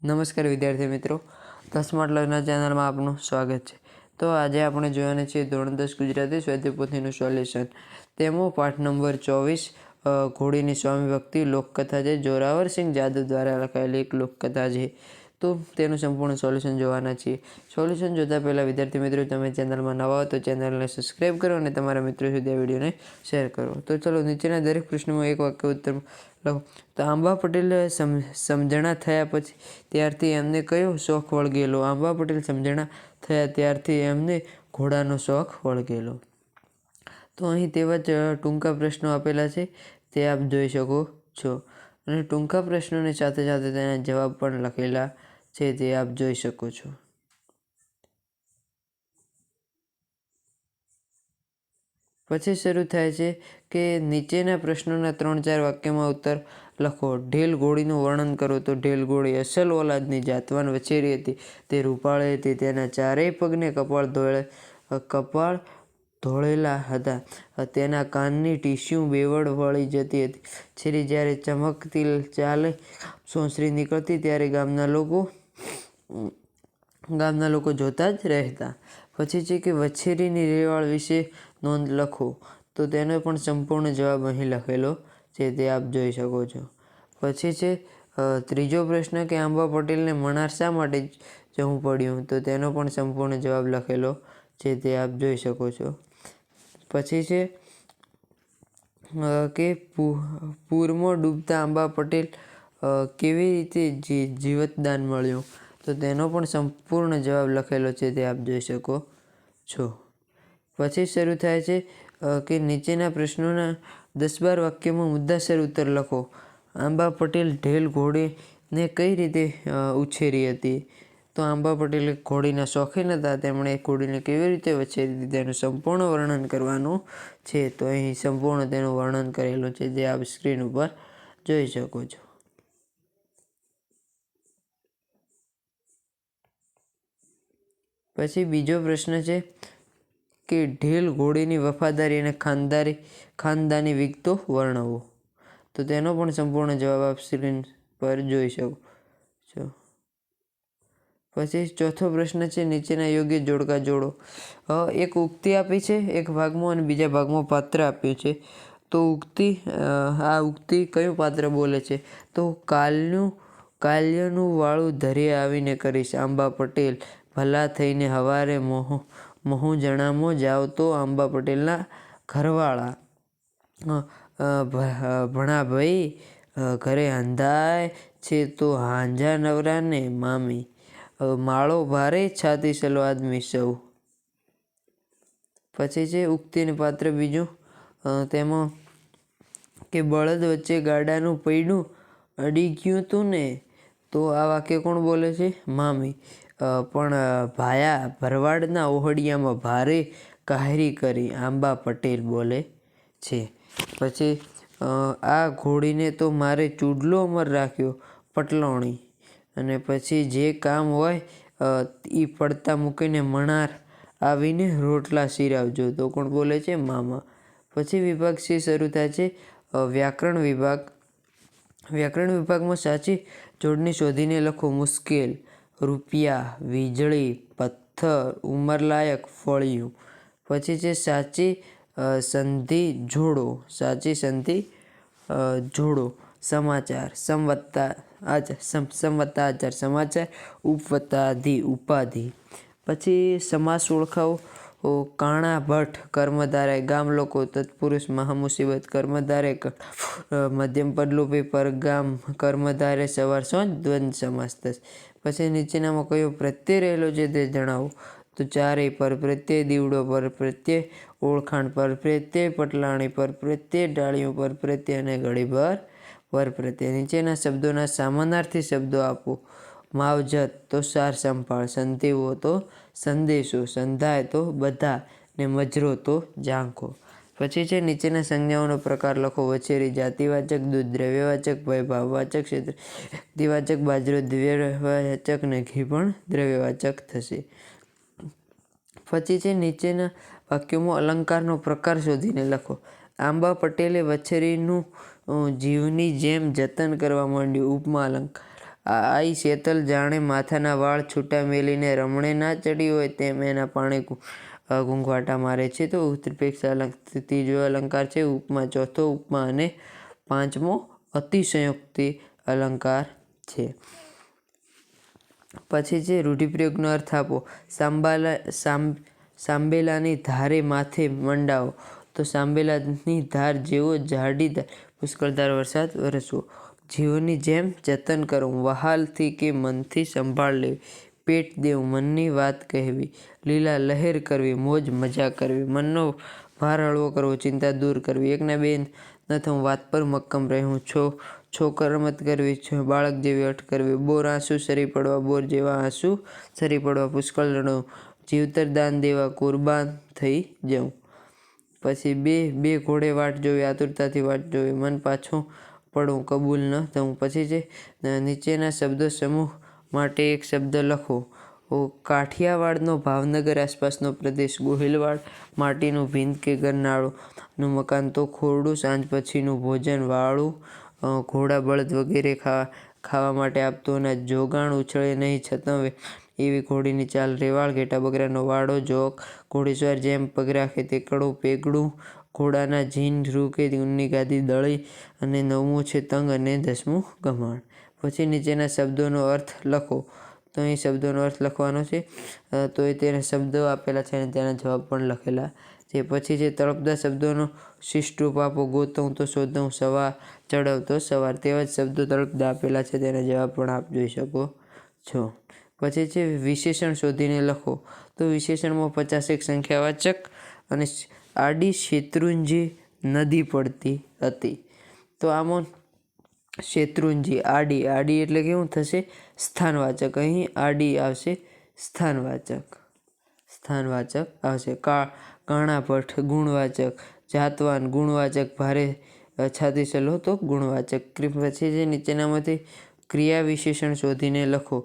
નમસ્કાર વિદ્યાર્થી મિત્રો, ધ સ્માર્ટ લર્નર ચેનલમાં આપનું સ્વાગત છે. તો આજે આપણે જોવાના છીએ ધોરણ 10 ગુજરાતી સ્વાધ્યાય પોથીનું સોલ્યુશન. તેમાં પાઠ નંબર 24 ઘોડીની સ્વામી ભક્તિ લોકકથા છે. જોરાવરસિંહ જાદવ દ્વારા લખાયેલી એક લોકકથા છે. તો તેનું સંપૂર્ણ સોલ્યુશન જોવાના છીએ. સોલ્યુશન જોતા પહેલાં વિદ્યાર્થી મિત્રો, તમે ચેનલમાં નવા હો તો ચેનલને સબસ્ક્રાઈબ કરો અને તમારા મિત્રો સુધી આ વિડીયોને શેર કરો. તો ચલો, નીચેના દરેક પ્રશ્નોમાં એક વાક્ય ઉત્તર લખો. તો આંબા પટેલ સમજણા થયા પછી ત્યારથી એમને કયો શોખ વળગેલો? આંબા પટેલ સમજણા થયા ત્યારથી એમને ઘોડાનો શોખ વળગેલો. તો અહીં તેવા જ ટૂંકા પ્રશ્નો આપેલા છે, તે આપ જોઈ શકો છો. અને ટૂંકા પ્રશ્નોની સાથે સાથે તેના જવાબ પણ લખેલા છે, તે આપ જોઈ શકો છો. પછી શરૂ થાય છે કે નીચેના પ્રશ્નોના 3-4 વાક્યમાં ઉત્તર લખો. ઢેલ ઘોડીનું વર્ણન કરો. તો ઢેલ ઘોડી અસલ ઓલાદની જાતવાન વછેરી હતી. તે રૂપાળી હતી. તેના ચારેય પગને કપાળ ધોળેલા હતા. તેના કાનની ટીસ્યું બેવડ વળી જતી હતી. વછેરી જ્યારે ચમકતી ચાલે સોંસરી નીકળતી ત્યારે ગામના લોકો જોતા જ રહેતા. પછી છે કે વછેરીની રેવાળ વિશે નોંધ લખો. તો તેનો પણ સંપૂર્ણ જવાબ અહીં લખેલો છે, તે આપ જોઈ શકો છો. પછી છે ત્રીજો પ્રશ્ન કે આંબા પટેલને મણાર શા માટે જવું પડ્યું? તો તેનો પણ સંપૂર્ણ જવાબ લખેલો છે, તે આપ જોઈ શકો છો. પછી છે કે પૂરમાં ડૂબતા આંબા પટેલ કેવી રીતે જીવતદાન મળ્યું? તો તેનો પણ સંપૂર્ણ જવાબ લખેલો છે, તે આપ જોઈ શકો છો. પછી શરૂ થાય છે કે નીચેના પ્રશ્નોના 10-12 વાક્યમાં મુદ્દાસર ઉત્તર લખો. આંબા પટેલ ઢેલ ઘોડીને કઈ રીતે ઉછેરી હતી? તો આંબા પટેલ ઘોડીના શોખીન હતા. તેમણે ઘોડીને કેવી રીતે ઉછેરી હતી તેનું સંપૂર્ણ વર્ણન કરવાનું છે. તો અહીં સંપૂર્ણ તેનું વર્ણન કરેલું છે, જે આપ સ્ક્રીન ઉપર જોઈ શકો છો. પછી બીજો પ્રશ્ન છે કે ઢેલ ઘોડીની વફાદારી અને ખાનદાની વિગતો વર્ણવો. તો તેનો પણ સંપૂર્ણ જવાબ આપ સ્ક્રીન પર જોઈ શકો છો. પછી ચોથો પ્રશ્ન છે નીચેના યોગ્ય જોડકા જોડો. એક ઉક્તિ આપી છે એક ભાગમાં અને બીજા ભાગમાં પાત્ર આપ્યું છે. તો આ ઉક્તિ કયું પાત્ર બોલે છે? તો કાલ્યનું વાળું ધરે આવીને કરીશ. આંબા પટેલ ભલા થઈને હવારે મહુજણામાં જાવ તો આંબા પટેલના ઘરવાળા ભણાભાઈ ઘરે અંધાય છે તો હાંજા નવરાને મામી માળો ભારે છાતી સલો આદમી સૌ. પછી છે ઉક્તિને પાત્ર બીજું, તેમાં કે બળદ વચ્ચે ગાડાનું પૈડું અડી ગયું તું ને. તો આ વાક્ય કોણ બોલે છે? મામી. પણ ભાયા ભરવાડના ઓહડિયામાં ભારે કાહરી કરી. આંબા પટેલ બોલે છે. પછી આ ઘોડીને તો મારે ચૂડલો અમર રાખ્યો પટલોણી. અને પછી જે કામ હોય એ પડતા મૂકીને મણાર આવીને રોટલા શીરાવજો. તો કોણ બોલે છે? મામા. પછી વિભાગ C શરૂ થાય છે. વ્યાકરણ વિભાગમાં સાચી જોડણી શોધીને લખો. મુશ્કેલ, રૂપિયા, વીજળી, પથ્થર, ઉંમરલાયક, ફળિયું. પછી છે સાચી સંધિ જોડો. સમાચાર, સમવત્તાચાર, સમાચાર, ઉપવત્તાધિ, ઉપાધિ. પછી સમાસ ઓળખાવો. કાણા ભટ્ટ કર્મધારય ગામ લોકો તત્પુરુષ મહામુસીબત કર્મધારય મધ્યમ પદલોપી પરગામ કર્મધારય સવાર સાંજ દ્વંદ્વ સમાસ થશે. પછી નીચેનામાં કયો પ્રત્યય રહેલો છે તે જણાવો. તો ચારેય પરપ્રત્યય, દીવડો પરપ્રત્યય, ઓળખાણ પરપ્રત્યય, પટલાણી પરપ્રત્યય, ડાળીઓ પરપ્રત્યય અને ઘડીભર પરપ્રત્યય. નીચેના શબ્દોના સમાનાર્થી શબ્દો આપો. માવજત તો સાર સંભાળ, સંધીવો તો સંદેશો, સંધાય તો બધા ને મજરો તો ઝાંખો. પછી છે નીચેના સંજ્ઞાઓનો પ્રકાર લખો. વછેરી જાતિવાચક, દૂધ દ્રવ્યવાચક, ભય ભાવવાચક, ક્ષેત્ર વ્યક્તિવાચક, બાજરો દ્રવ્યવાચક ને ઘી પણ દ્રવ્યવાચક થશે. પછી છે નીચેના વાક્યોમાં અલંકારનો પ્રકાર શોધીને લખો. આંબા પટેલે વછેરીનું જીવની જેમ જતન કરવા માંડ્યું. ઉપમા અલંકાર. આઈ શેતલ જાણે માથાના વાળ છૂટા મેલીને રમણે ના ચડી હોય તેમ એના પાણે ઘૂંઘવાટા મારે છે. તો ઉત્પ્રેક્ષ ત્રીજો અલંકાર છે ઉપમા, ચોથો ઉપમા અને પાંચમો અતિશયોક્તિ અલંકાર છે. પછી છે રૂઢિપ્રયોગનો અર્થ આપો. સાંબેલાની ધારે માથે મંડાવો. તો સાંબેલાની ધાર જેવો જાડીદાર પુષ્કળધાર વરસાદ વરસવો. જીવોની જેમ જતન કરવું, વહાલથી કે મનથી સંભાળ લેવી. પેટ દેવું, મનની વાત કહેવી. લીલા લહેર કરવી, મોજ મજા કરવી. મનનો ભાર હળવો કરવો, ચિંતા દૂર કરવી. એકના બે ન થવું, વાત પર મક્કમ રહેવું. છોકર રમત કરવી, બાળક જેવી અટ કરવી. બોર આંસુ સરી પડવા, બોર જેવા આંસુ સરી પડવા. પુષ્કળ રડવું, જીવતર દાન દેવા, કુરબાન થઈ જવું. પછી બે ઘોડે વાટ જોવી, આતુરતાથી વાટ જોવી. મન પાછું પડવું, કબૂલ ન થવું. પછી છે નીચેના શબ્દો સમૂહ માટે એક શબ્દ લખો. કાઠિયાવાડનો ભાવનગર આસપાસનો પ્રદેશ. ગોહિલવાડ માટીનું ભીંત કે ગરનાળું મકાન. તો ખોરડું સાંજ પછીનું ભોજન. વાળું ઘોડા બળદ વગેરે ખાવા માટે આપતું અનાજ. જોગાણ ઉછળે નહીં છતાં એવી ઘોડીની ચાલ. રેવાળ ઘેટા બકરાનો વાડો. જોક ઘોડેસવાર જેમ પગ રાખે તે કડો. પેગડું ઘોડાના જીન રૂ કે ઊનની ગાદી. દળી અને નવમું છે તંગ અને 10મું ગમાણ. પછી નીચેના શબ્દોનો અર્થ લખો. તો અહીં શબ્દોનો અર્થ લખવાનો છે. તો એ તેના શબ્દો આપેલા છે અને તેના જવાબ પણ લખેલા છે. પછી છે તળપદા શબ્દોનો શિષ્ટ રૂપ આપો. ગોતવું તો શોધવું, સવાર ચડવ તો સવાર. તેવા જ શબ્દો તળપદા આપેલા છે, તેના જવાબ પણ આપ જોઈ શકો છો. પછી છે વિશેષણ શોધીને લખો. તો વિશેષણમાં 50 સંખ્યાવાચક અને આડી શેત્રુંજી નદી પડતી હતી. તો આમાં શેત્રુંજી આડી એટલે કેવું થશે? સ્થાનવાચક. અહીં આડી આવશે સ્થાનવાચક આવશે. કાણા ભટ્ટ ગુણવાચક. જાતવાન ગુણવાચક. ભારે છાતી સલો તો ગુણવાચક. પછી જે નીચેનામાંથી ક્રિયા વિશેષણ શોધીને લખો.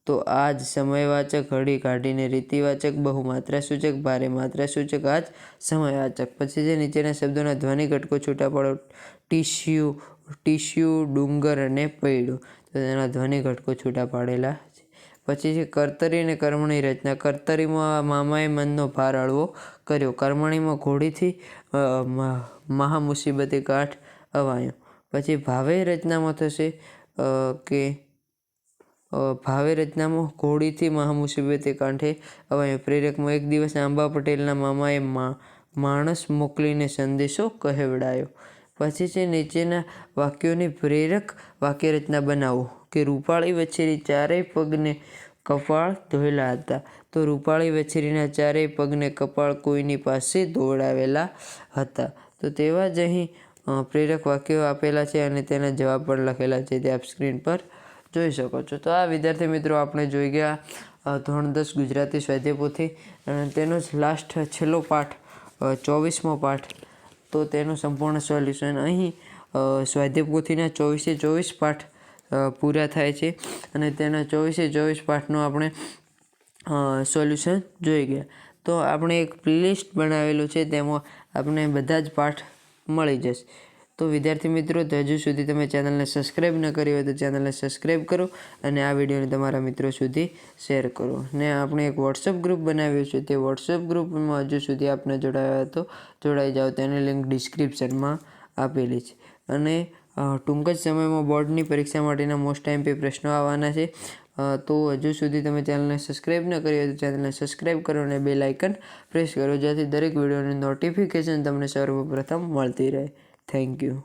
તો આજ સમયવાચક. ઘડી કાઢીને રીતિવાચક. બહુ માત્રાસૂચક. ભારે માત્રાસૂચક. આજ સમયવાચક. પછી જે નીચેના શબ્દોના ધ્વનિ ઘટકો છૂટા પાડો. ટીસ્યુ, ડુંગર અને પૈડું. તો તેના ધ્વનિ ઘટકો છૂટા પાડેલા છે. પછી છે કર્તરી અને કર્મણી રચના. કર્તરીમાં મામાએ મનનો ભાર હળવો કર્યો. કર્મણીમાં ઘોડીથી મહામુસીબતે કાઠ અવાયો. પછી ભાવે રચનામાં થશે કે ભાવે રચનામાં ઘોડીથી મહામુસીબતે કાંઠે અવાયો. પ્રેરકમાં એક દિવસ આંબા પટેલના મામાએ માણસ મોકલીને સંદેશો કહેવડાયો. પછી છે નીચેના વાક્યોની પ્રેરક વાક્ય રચના બનાવો. કે રૂપાળી વછેરી ચારેય પગને કપાળ ધોયેલા હતા. તો રૂપાળી વછેરીના ચારેય પગને કપાળ કોઈની પાસે ધોવડાવેલા હતા. તો તેવા જ અહીં પ્રેરક વાક્યો આપેલા છે અને તેના જવાબ પણ લખેલા છે, તે આપ સ્ક્રીન પર જોઈ શકો છો. તો આ વિદ્યાર્થી મિત્રો આપણે જોઈ ગયા ધોરણ 10 ગુજરાતી સ્વાધ્યાય પોથી. તેનો જ લાસ્ટ છેલ્લો પાઠ 24મો પાઠ. તો તેનું સંપૂર્ણ સોલ્યુશન અહીં સ્વાધ્યાય પોથીના 24 પાઠ પૂરા થાય છે અને તેના 24 પાઠનું આપણે સોલ્યુશન જોઈ ગયા. તો આપણે એક પ્લેલિસ્ટ બનાવેલું છે, તેમાં આપણે બધા જ પાઠ મળી જશે. તો વિદ્યાર્થી મિત્રો, હજુ સુધી તમે ચેનલને સબસ્ક્રાઈબ ન કરી હોય તો ચેનલને સબસ્ક્રાઈબ કરો અને આ વિડીયોને તમારા મિત્રો સુધી શેર કરો. ને આપણે એક વોટ્સઅપ ગ્રુપ બનાવ્યું છે, તે વોટ્સઅપ ગ્રુપમાં હજુ સુધી આપને જોડાયા તો જોડાઈ જાઓ. તેની લિંક ડિસ્ક્રિપ્શનમાં આપેલી છે. અને ટૂંક જ સમયમાં બોર્ડની પરીક્ષા માટેના મોસ્ટ ટાઈમ પ્રશ્નો આવવાના છે. તો હજુ સુધી તમે ચેનલને સબસ્ક્રાઈબ ન કરી હોય તો ચેનલને સબસ્ક્રાઈબ કરો અને બેલ આઇકન પ્રેસ કરો, જેથી દરેક વિડીયોની નોટિફિકેશન તમને સર્વપ્રથમ મળતી રહે. Thank you.